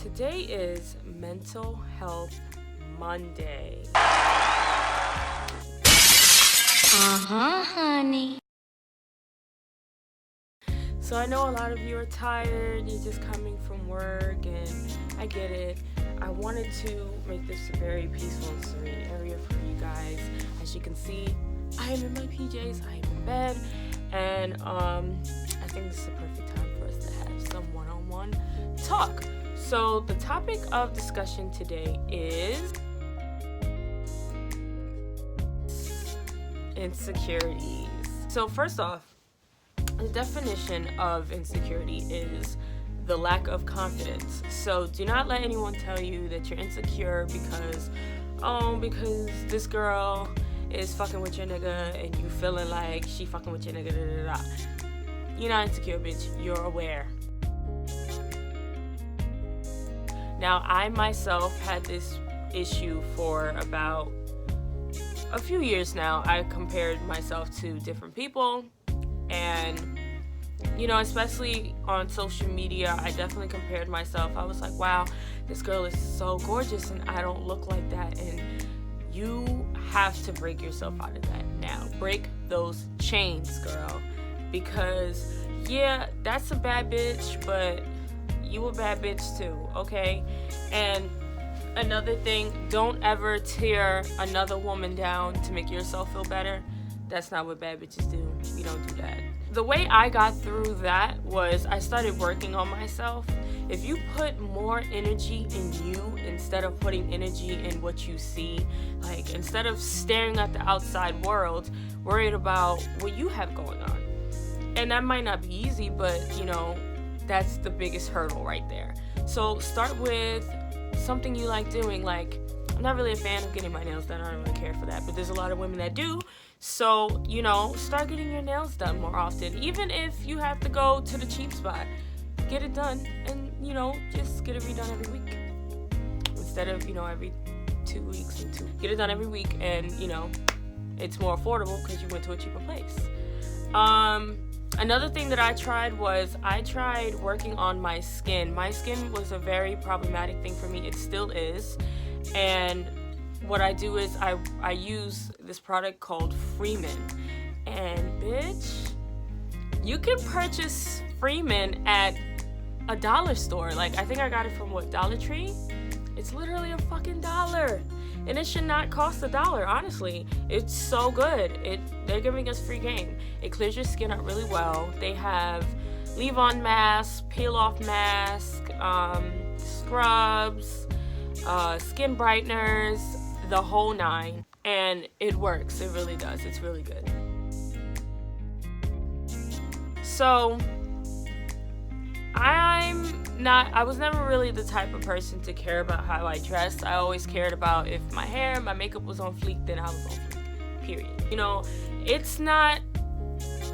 Today is Mental Health Monday. Honey. So I know a lot of you are tired, you're just coming from work, and I get it. I wanted to make this a very peaceful and serene area for you guys. As you can see, I am in my PJs, I am in bed, and I think this is a perfect time for us to have some one-on-one talk. So the topic of discussion today is insecurities. So first off, the definition of insecurity is the lack of confidence. So do not let anyone tell you that you're insecure because this girl is fucking with your nigga and you feeling like she fucking with your nigga, da, da, da. You're not insecure, bitch. You're aware. Now, I myself had this issue for about a few years now. I compared myself to different people, and especially on social media, I definitely compared myself. I was like, wow, this girl is so gorgeous and I don't look like that. And you have to break yourself out of that now. Break those chains, girl, because yeah, that's a bad bitch, but you a bad bitch too, okay? And another thing, don't ever tear another woman down to make yourself feel better. That's not what bad bitches do. We don't do that. The way I got through that was I started working on myself. If you put more energy in you instead of putting energy in what you see, like instead of staring at the outside world, worried about what you have going on. And that might not be easy, but that's the biggest hurdle right there. So start with something you like doing. Like, I'm not really a fan of getting my nails done. I don't really care for that, but there's a lot of women that do. So, start getting your nails done more often. Even if you have to go to the cheap spot, get it done and, just get it redone every week. Instead of, every 2 weeks get it done every week, and, it's more affordable because you went to a cheaper place. Another thing that I tried was working on my skin. My skin was a very problematic thing for me. It still is. And what I do is I use this product called Freeman. And bitch, you can purchase Freeman at a dollar store. Like, I think I got it from Dollar Tree? It's literally a fucking $1. And it should not cost $1, honestly. It's so good. They're giving us free game. It clears your skin up really well. They have leave-on masks, peel-off mask, scrubs, skin brighteners, the whole nine. And it works. It really does. It's really good. So, I was never really the type of person to care about how I dressed. I always cared about if my hair, my makeup was on fleek, then I was on fleek, period. It's not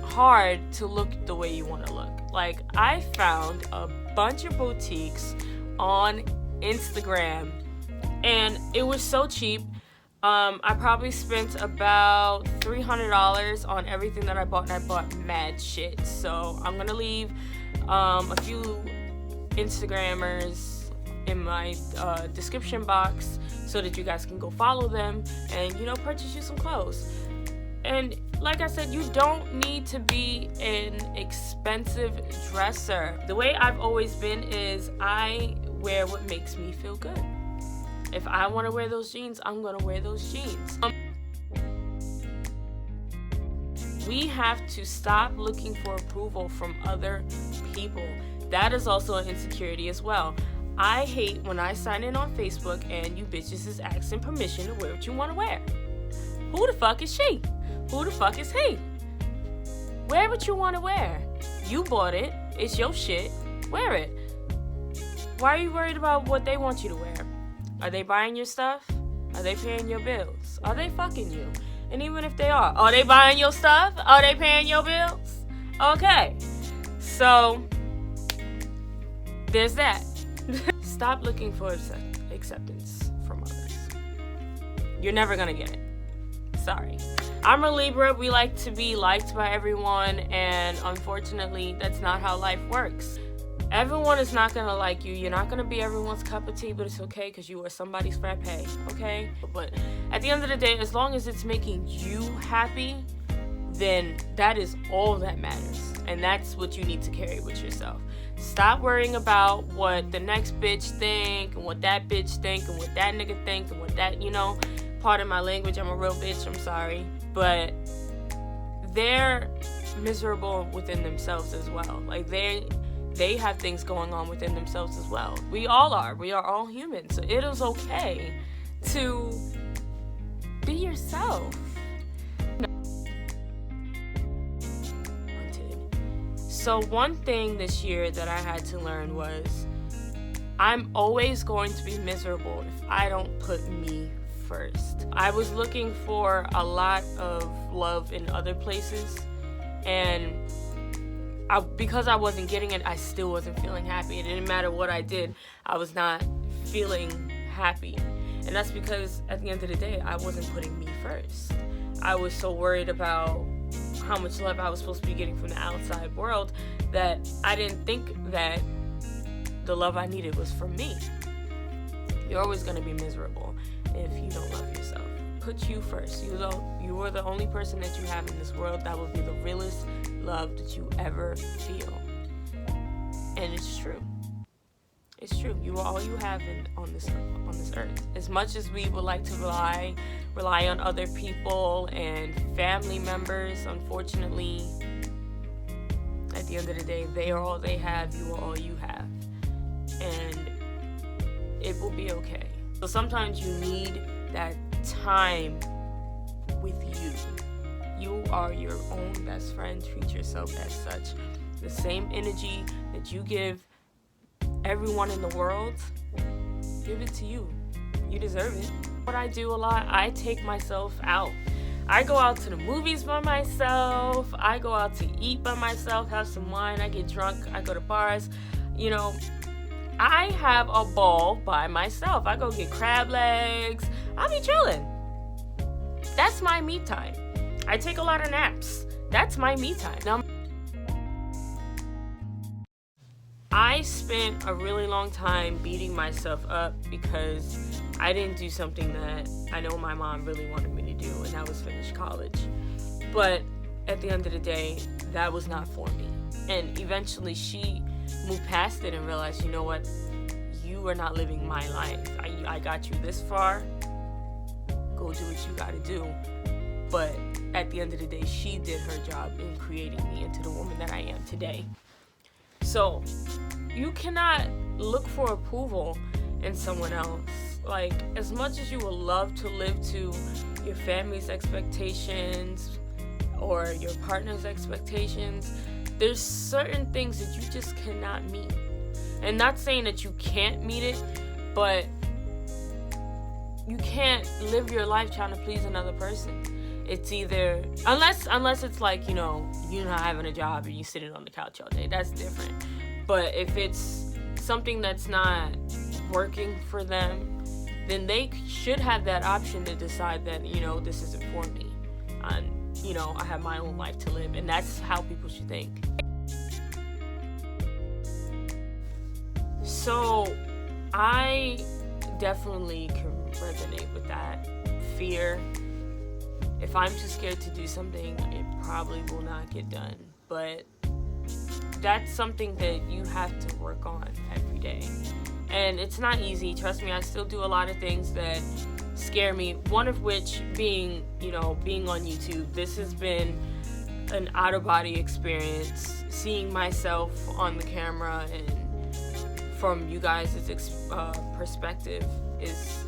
hard to look the way you want to look. Like, I found a bunch of boutiques on Instagram, and it was so cheap. I probably spent about $300 on everything that I bought, and I bought mad shit. So I'm gonna leave a few Instagrammers in my description box so that you guys can go follow them and purchase you some clothes. And like I said, you don't need to be an expensive dresser. The way I've always been is I wear what makes me feel good. If I want to wear those jeans, I'm going to wear those jeans. We have to stop looking for approval from other people. That is also an insecurity as well. I hate when I sign in on Facebook and you bitches is asking permission to wear what you want to wear. Who the fuck is she? Who the fuck is he? Wear what you want to wear. You bought it. It's your shit. Wear it. Why are you worried about what they want you to wear? Are they buying your stuff? Are they paying your bills? Are they fucking you? And even if they are they buying your stuff? Are they paying your bills? Okay. So, there's that. Stop looking for acceptance from others. You're never gonna get it. Sorry. I'm a Libra. We like to be liked by everyone, and unfortunately, that's not how life works. Everyone is not gonna like you. You're not gonna be everyone's cup of tea, but it's okay because you are somebody's frappe, okay? But at the end of the day, as long as it's making you happy, then that is all that matters. And that's what you need to carry with yourself. Stop worrying about what the next bitch think and what that bitch think and what that nigga think and what that, pardon my language, I'm a real bitch, I'm sorry. But they're miserable within themselves as well. Like they have things going on within themselves as well. We all are. We are all human. So it is okay to be yourself. So one thing this year that I had to learn was I'm always going to be miserable if I don't put me first. I was looking for a lot of love in other places, and because I wasn't getting it, I still wasn't feeling happy. It didn't matter what I did, I was not feeling happy. And that's because at the end of the day, I wasn't putting me first. I was so worried about how much love I was supposed to be getting from the outside world that I didn't think that the love I needed was from me. You're always going to be miserable if you don't love yourself. Put you first. You are the only person that you have in this world that will be the realest love that you ever feel. And it's true. It's true. You are all you have on this earth. As much as we would like to rely on other people and family members, unfortunately, at the end of the day, they are all they have. You are all you have. And it will be okay. So sometimes you need that time with you. You are your own best friend. Treat yourself as such. The same energy that you give everyone in the world, give it to you. You deserve it. What I do a lot, I take myself out. I go out to the movies by myself. I go out to eat by myself, have some wine. I get drunk. I go to bars. I have a ball by myself. I go get crab legs. I'll be chilling. That's my me time. I take a lot of naps. That's my me time. Now, I spent a really long time beating myself up because I didn't do something that I know my mom really wanted me to do, and that was finish college. But at the end of the day, that was not for me. And eventually she moved past it and realized, you know what? You are not living my life. I got you this far. Go do what you gotta do. But at the end of the day, she did her job in creating me into the woman that I am today. So you cannot look for approval in someone else. Like, as much as you would love to live to your family's expectations or your partner's expectations, there's certain things that you just cannot meet. And not saying that you can't meet it, but you can't live your life trying to please another person. It's either, unless it's like, you're not having a job and you sitting on the couch all day. That's different. But if it's something that's not working for them, then they should have that option to decide that, this isn't for me. And, I have my own life to live. And that's how people should think. So I definitely can resonate with that fear. If I'm too scared to do something, it probably will not get done. But that's something that you have to work on every day. And it's not easy. Trust me, I still do a lot of things that scare me. One of which being, being on YouTube. This has been an out-of-body experience. Seeing myself on the camera and from you guys' perspective is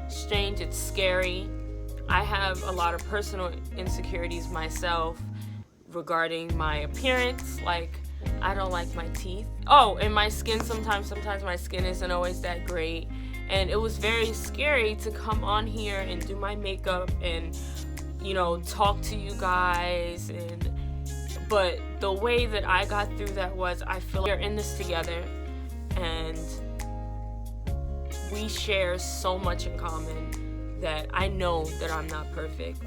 strange. It's scary. I have a lot of personal insecurities myself regarding my appearance. Like, I don't like my teeth. Oh, and my skin sometimes my skin isn't always that great. And it was very scary to come on here and do my makeup and, talk to you guys. But the way that I got through that was, I feel like we're in this together and we share so much in common that I know that I'm not perfect.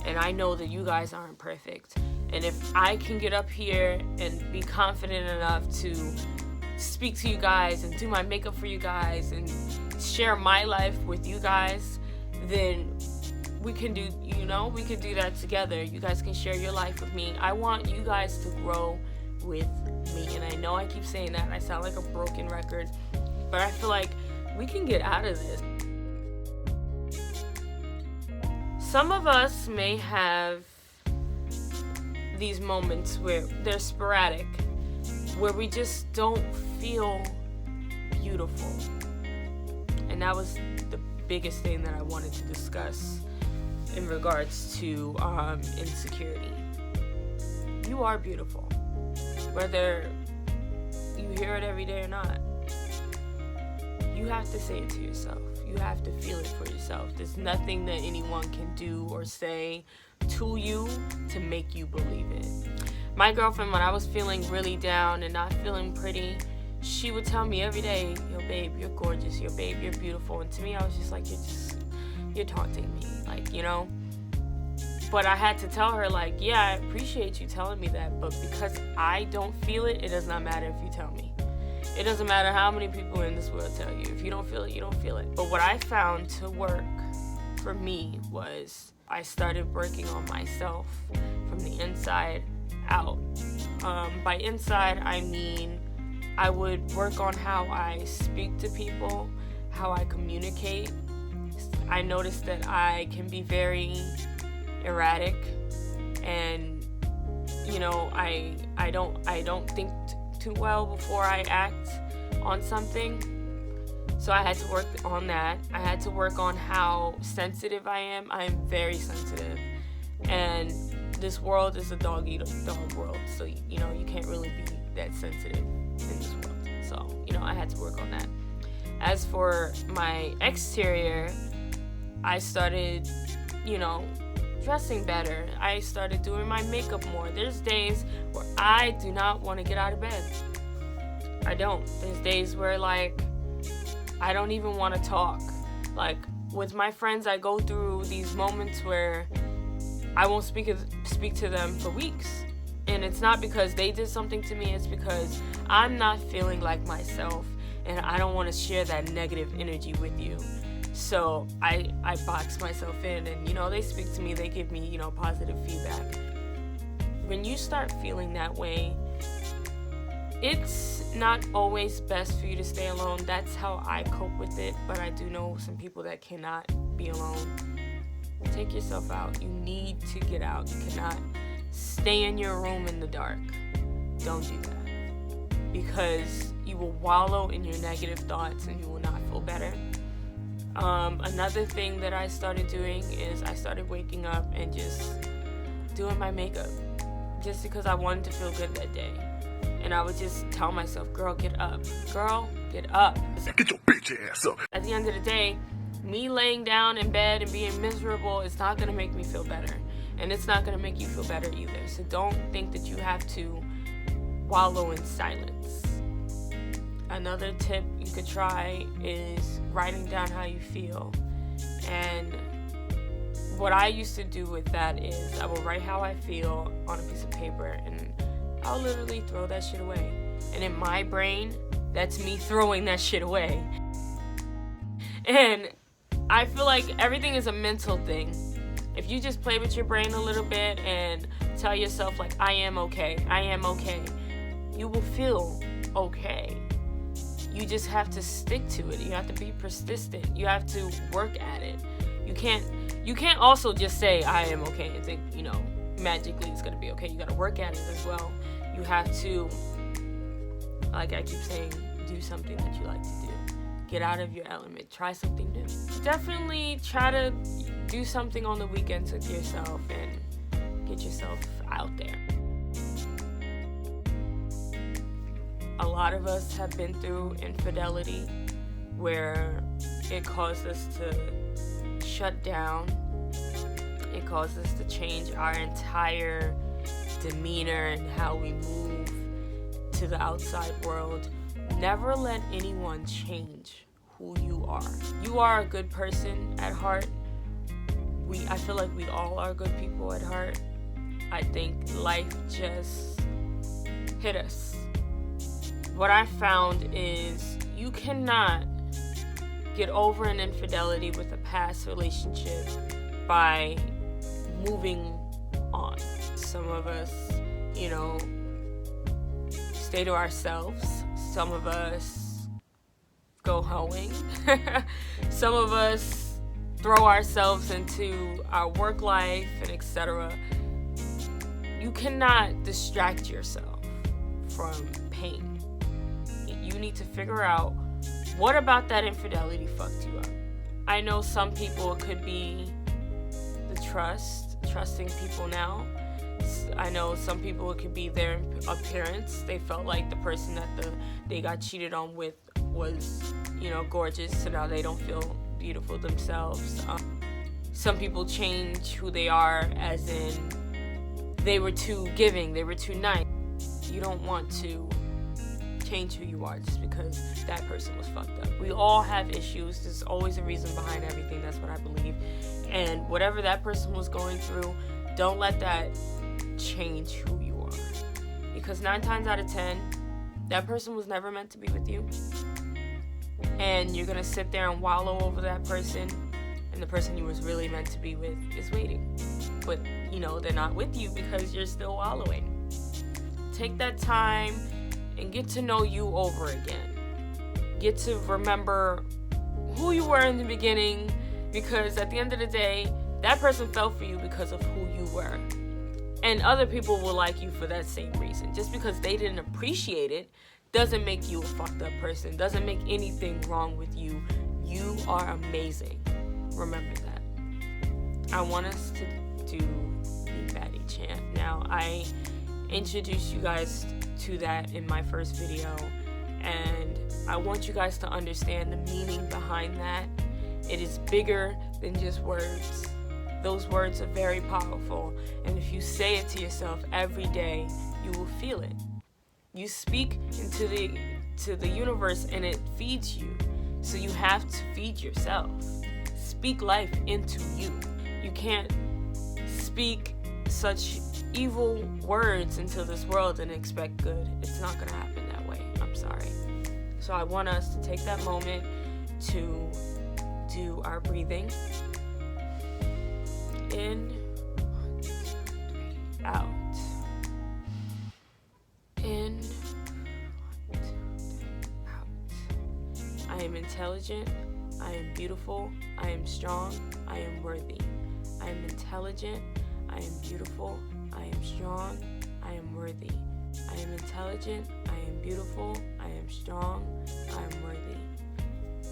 And I know that you guys aren't perfect. And if I can get up here and be confident enough to speak to you guys and do my makeup for you guys and share my life with you guys, then we can do that together. You guys can share your life with me. I want you guys to grow with me. And I know I keep saying that, and I sound like a broken record, but I feel like we can get out of this. Some of us may have these moments where they're sporadic, where we just don't feel beautiful. And that was the biggest thing that I wanted to discuss in regards to insecurity. You are beautiful, whether you hear it every day or not. You have to say it to yourself. You have to feel it for yourself. There's nothing that anyone can do or say to you to make you believe it. My girlfriend, when I was feeling really down and not feeling pretty, she would tell me every day, yo babe, you're gorgeous, yo babe, you're beautiful. And to me, I was just like, you're taunting me, like, you know. But I had to tell her, like, yeah, I appreciate you telling me that, but because I don't feel it, it does not matter if you tell me. It doesn't matter how many people in this world tell you. If you don't feel it, you don't feel it. But what I found to work for me was I started working on myself from the inside out. By inside, I mean I would work on how I speak to people, how I communicate. I noticed that I can be very erratic, and you know, I don't think too well before I act on something. So I had to work on that. I had to work on how sensitive I am. I am very sensitive, and this world is a dog-eat-dog world, so you know, you can't really be that sensitive in this world. So, you know, I had to work on that. As for my exterior, I started, you know, dressing better. I started doing my makeup more. There's days where I do not want to get out of bed. I don't. There's days where, like, I don't even want to talk. Like, with my friends, I go through these moments where I won't speak to them for weeks. And it's not because they did something to me, it's because I'm not feeling like myself, and I don't want to share that negative energy with you. So I box myself in, and, you know, they speak to me, they give me, you know, positive feedback. When you start feeling that way, it's not always best for you to stay alone. That's how I cope with it, but I do know some people that cannot be alone. Take yourself out. You need to get out. You cannot stay in your room in the dark. Don't do that, because you will wallow in your negative thoughts and you will not feel better. Another thing that I started doing is I started waking up and just doing my makeup, just because I wanted to feel good that day. And I would just tell myself, girl, get up. Girl, get up. Get your bitch ass up. At the end of the day, me laying down in bed and being miserable is not going to make me feel better. And it's not going to make you feel better either. So don't think that you have to wallow in silence. Another tip you could try is writing down how you feel. And what I used to do with that is I will write how I feel on a piece of paper, and I'll literally throw that shit away. And in my brain, that's me throwing that shit away. And I feel like everything is a mental thing. If you just play with your brain a little bit and tell yourself, like, I am okay, you will feel okay. You just have to stick to it. You have to be persistent. You have to work at it. You can't also just say, I am okay, and think, you know, magically it's gonna be okay. You gotta work at it as well. You have to, like I keep saying, do something that you like to do. Get out of your element. Try something new. Definitely try to do something on the weekends with yourself and get yourself out there. A lot of us have been through infidelity, where it caused us to shut down. It caused us to change our entire demeanor and how we move to the outside world. Never let anyone change who you are. You are a good person at heart. I feel like we all are good people at heart. I think life just hit us what I found is you cannot get over an infidelity with a past relationship by moving on. Some of us, stay to ourselves. Some of us go hoeing. Some of us throw ourselves into our work life and etc. You cannot distract yourself from pain. You need to figure out what about that infidelity fucked you up. I know some people, it could be the trusting people now. I know some people, it could be their appearance. They felt like the person that they got cheated on with was, gorgeous, so now they don't feel beautiful themselves. Some people change who they are, as in they were too giving, they were too nice. You don't want to change who you are just because that person was fucked up. We all have issues. There's always a reason behind everything. That's what I believe. And whatever that person was going through, don't let that change who you are. Because 9 times out of 10, that person was never meant to be with you. And you're going to sit there and wallow over that person, and the person you was really meant to be with is waiting. But, they're not with you because you're still wallowing. Take that time and get to know you over again. Get to remember who you were in the beginning, because at the end of the day, that person fell for you because of who you were. And other people will like you for that same reason. Just because they didn't appreciate it doesn't make you a fucked up person, doesn't make anything wrong with you. You are amazing. Remember that. I want us to do the baddie chant. Now, I introduced you guys to that in my first video, and I want you guys to understand the meaning behind that. It is bigger than just words. Those words are very powerful, and if you say it to yourself every day, you will feel it. You speak into the universe and it feeds you, so you have to feed yourself. Speak life into you. You can't speak such evil words into this world and expect good. It's not gonna happen that way. I'm sorry. So I want us to take that moment to do our breathing. In, 1, 2, 3, out. In, 1, 2, 3, out. I am intelligent. I am beautiful. I am strong. I am worthy. I am intelligent. I am beautiful. I am strong. I am worthy. I am intelligent. I am beautiful. I am strong. I am worthy.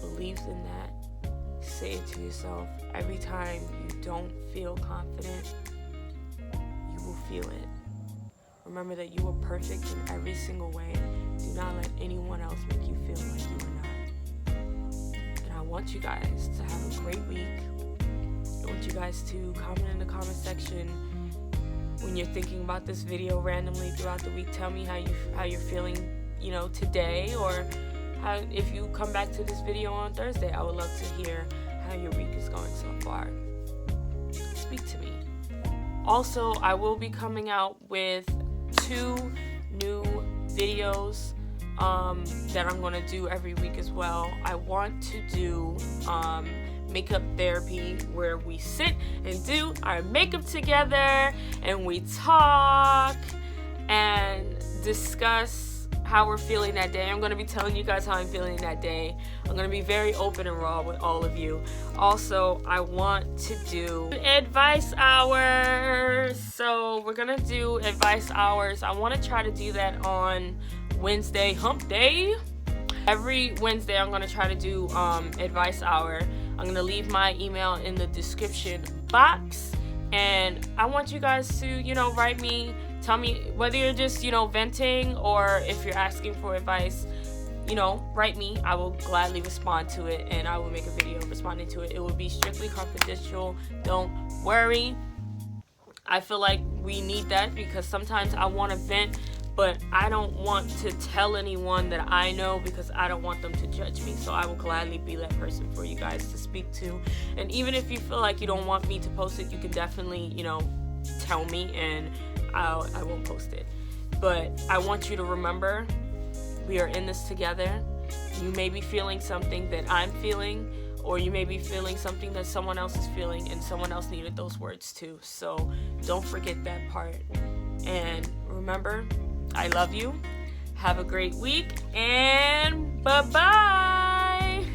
Believe in that. Say it to yourself. Every time you don't feel confident, you will feel it. Remember that you are perfect in every single way. Do not let anyone else make you feel like you are not. And I want you guys to have a great week. I want you guys to comment in the comment section when you're thinking about this video randomly throughout the week. Tell me how you're feeling, today, or how, if you come back to this video on Thursday, I would love to hear how your week is going so far. Speak to me. Also, I will be coming out with 2 new videos that I'm going to do every week as well. I want to do makeup therapy, where we sit and do our makeup together and we talk and discuss how we're feeling that day. I'm going to be telling you guys how I'm feeling that day. I'm going to be very open and raw with all of you. Also, I want to do advice hours. So we're going to do advice hours. I want to try to do that on Wednesday, hump day. Every Wednesday, I'm going to try to do advice hour. I'm going to leave my email in the description box. And I want you guys to, write me. Tell me whether you're just, venting, or if you're asking for advice, write me. I will gladly respond to it, and I will make a video responding to it. It will be strictly confidential. Don't worry. I feel like we need that, because sometimes I want to vent, but I don't want to tell anyone that I know, because I don't want them to judge me. So I will gladly be that person for you guys to speak to. And even if you feel like you don't want me to post it, you can definitely, tell me, and I won't post it. But I want you to remember We are in this together. You may be feeling something that I'm feeling, or you may be feeling something that someone else is feeling, and someone else needed those words too. So don't forget that part. And remember, I love you. Have a great week, and bye-bye.